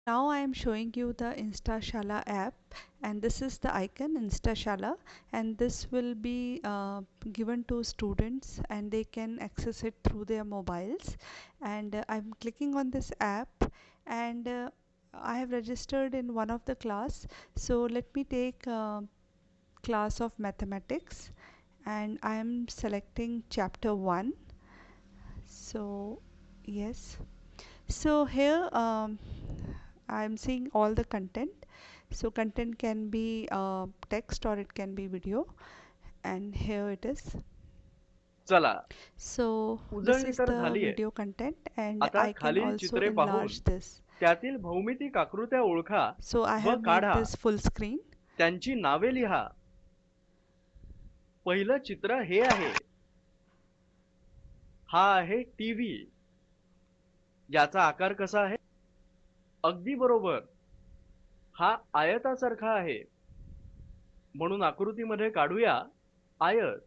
Now I am showing you the Instashala app, and this is the icon Instashala, and this will be given to students and they can access it through their mobiles. And I'm clicking on this app, and I have registered in one of the class. So let me take class of mathematics, and I am selecting chapter 1. So yes, so here I'm seeing all the content. So content can be text or it can be video, and here it is. चला, So this उजळणी is तर the झालीये. video content, and आता I can खालील also चित्रे पाहून enlarge this. त्यातील भौमितिक आकृत्या ओळखा So I व have made काढा. this full screen. त्यांची नावे लिहा. पहिलं चित्र हे आहे. हा आहे टीव्ही. याचा आकार कसा आहे? अगदी बरोबर. हा आयतासारखा आहे. म्हणून आकृतीमध्ये काढूया आयत.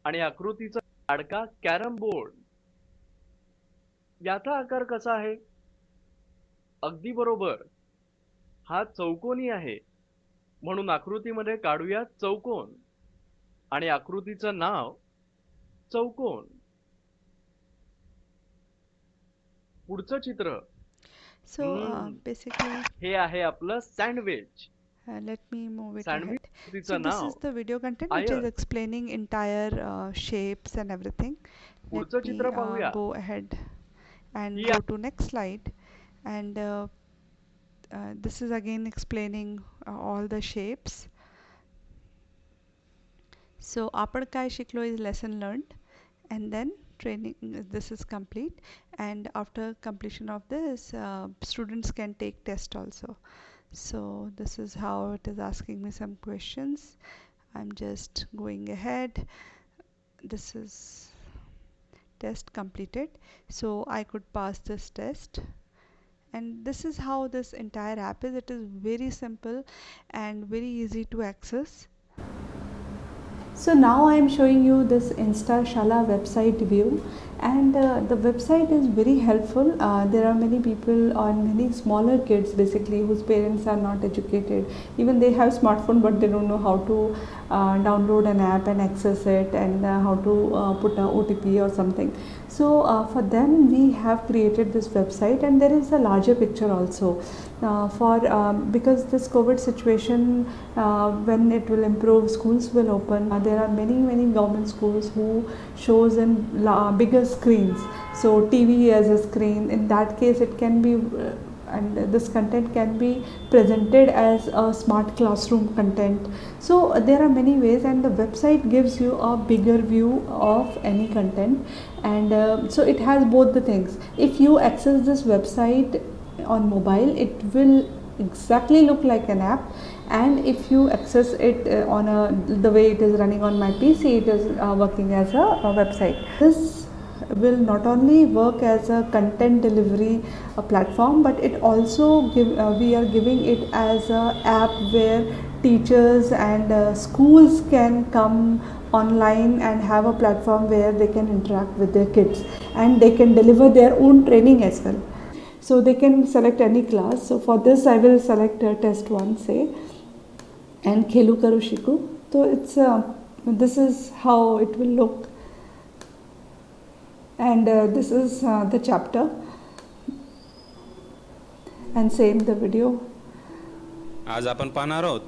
आणि आकृतीचा लाडका कॅरम बोर्ड. याचा आकार कसा आहे? अगदी बरोबर. हा चौकोनी आहे. म्हणून आकृतीमध्ये काढूया चौकोन. आणि आकृतीचं नाव चौकोन. पुढचं चित्र. So basically, हे आहे आपलं sandwich. let me move it sandwich ahead. So आकृतीचं this now is the video content which is आयत. explaining entire shapes and everything. Let पुढचं चित्र me पाहूया. go ahead and he go to next slide, and this is again explaining all the shapes. So आपण काय शिकलो is lesson learned, and then training, this is complete, and after completion of this students can take test also. So this is how it is asking me some questions. I'm just going ahead. This is test completed, so I could pass this test. And this is how this entire app is. It is very simple and very easy to access. So now I am showing you this Instashala website view, and the website is very helpful. There are many people or many smaller kids basically whose parents are not educated. Even they have smartphone but they don't know how to download an app and access it, and how to put a OTP or something. So for them we have created this website, and there is a larger picture also for because this COVID situation, when it will improve, schools will open. There are many government schools who shows in bigger screens. So TV as a screen. In that case, it can be and this content can be presented as a smart classroom content. So there are many ways, and the website gives you a bigger view of any content, and so it has both the things. If you access this website on mobile, it will exactly look like an app, and if you access it on the way it is running on my PC, it is working as a website. This will not only work as a content delivery platform, but it also we are giving it as a app where teachers and schools can come online and have a platform where they can interact with their kids, and they can deliver their own training as well. So they can select any class. So for this I will select test 1, say, and Khelu Karu Shiku. So it's this is how it will look, and this is the chapter, and same the video. आज आपण पाहणार आहोत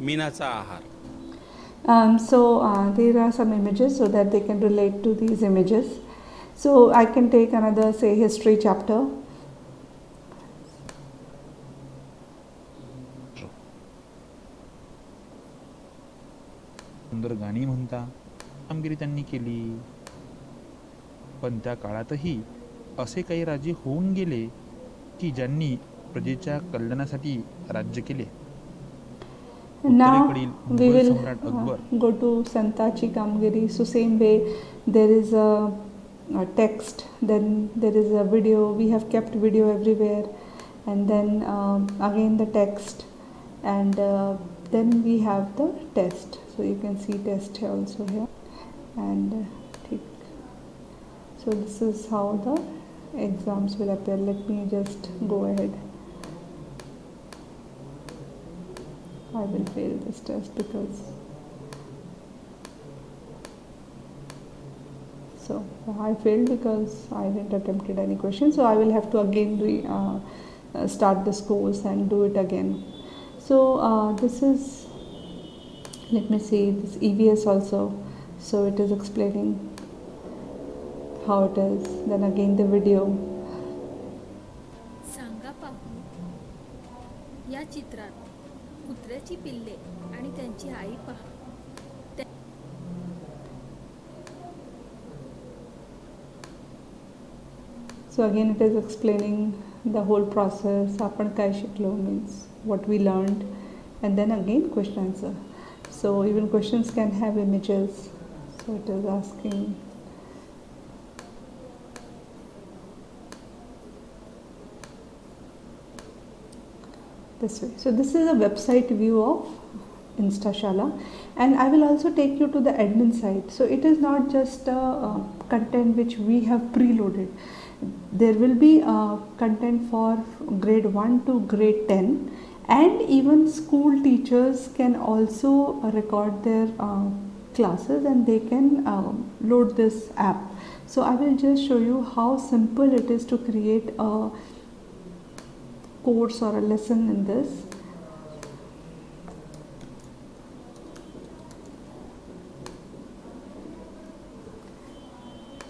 मीनाचा आहार. So there are some images so that they can relate to these images. So I can take another, say, history chapter. सुंदर गाणी म्हणता कामगिरी त्यांनी केली. पण त्या काळातही असे काही राजे होऊन गेले की ज्यांनी प्रजेच्या कल्याणासाठी राज्य केले. Now उत्तरेकडील we मुघल will सम्राट Akbar go to Santachi Kamgiri. So same way, there is a text, then there is a video. We have kept video everywhere, and then again the text, and then we have the test. So you can see test here also here, and so this is how the exams will appear. Let me just go ahead. I will fail this test because so I failed because I didn't attempted any question, so I will have to again start this course and do it again. So this is, let me see, this EVS also, so it is explaining how it is. Then again the video. सांगा पाहू या चित्रात कुत्र्याची पिल्ले आणि त्यांची आई पहा. So again it is explaining the whole process. आपण काय शिकलो means what we learned, and then again question answer. So even questions can have images. So it is asking this way. So this is a website view of Instashala, and I will also take you to the admin side. So it is not just content which we have preloaded. There will be content for grade 1 to grade 10, and even school teachers can also record their classes and they can load this app. So I will just show you how simple it is to create a course or a lesson in this.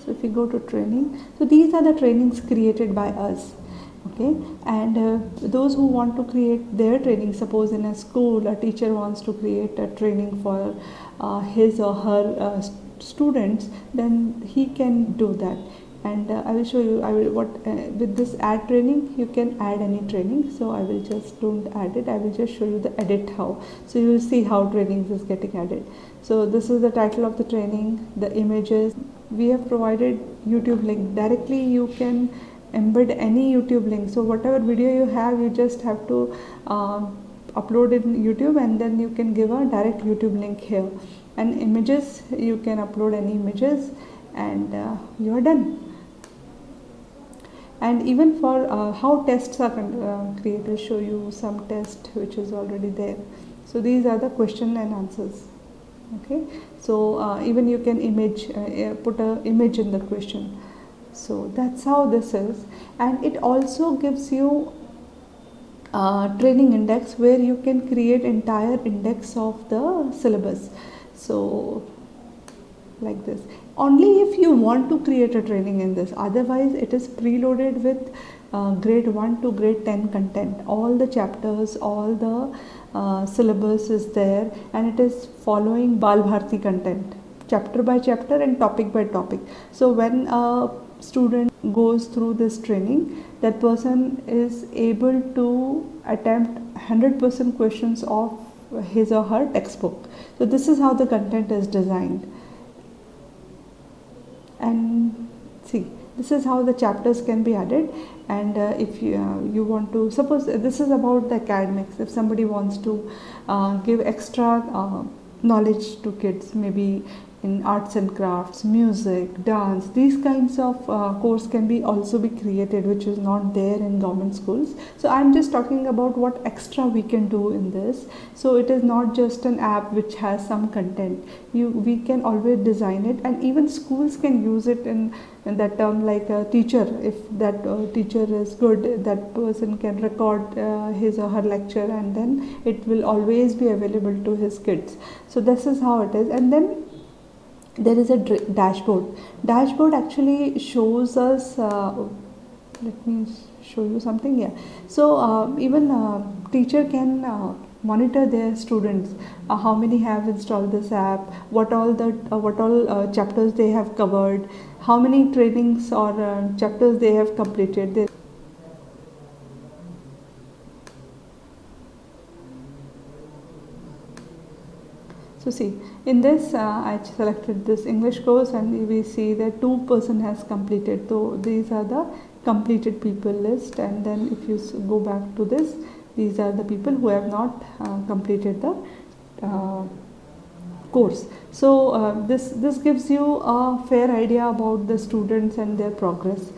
So if you go to training, so these are the trainings created by us, okay, and those who want to create their training, suppose in a school a teacher wants to create a training for his or her students, then he can do that. And I will show you, I will with this add training you can add any training. So I will just don't add it, I will just show you the edit how. So you will see how trainings is getting added. So this is the title of the training, the images. We have provided YouTube link. Directly you can embed any YouTube link. So whatever video you have, you just have to upload it in YouTube, and then you can give a direct YouTube link here. And images, you can upload any images, and you are done. And even for how tests are created, I'll show you some test which is already there. So these are the question and answers. Okay, so even you can put a image in the question. So that's how this is. And it also gives you training index, where you can create entire index of the syllabus. So like this, only if you want to create a training in this. Otherwise it is preloaded with grade 1 to grade 10 content. All the chapters, all the syllabus is there, and it is following Bal Bharti content, chapter by chapter and topic by topic. So when a student goes through this training, that person is able to attempt 100% questions of his or her textbook. So this is how the content is designed. And see, this is how the chapters can be added. And if you want to, suppose this is about the academics, if somebody wants to give extra knowledge to kids, maybe in arts and crafts, music, dance, these kinds of course can be also be created, which is not there in government schools. So I'm just talking about what extra we can do in this. So it is not just an app which has some content. We can always design it, and even schools can use it in that term, like a teacher. If that teacher is good, that person can record his or her lecture, and then it will always be available to his kids. So this is how it is. And then there is a dashboard. Dashboard actually shows us, let me show you something here. So even teacher can monitor their students, how many have installed this app, what all chapters they have covered, how many trainings or chapters they have completed. So see, in this I selected this English course, and we see that 2% has completed. So these are the completed people list, and then if you go back to this, these are the people who have not completed the course. So this gives you a fair idea about the students and their progress.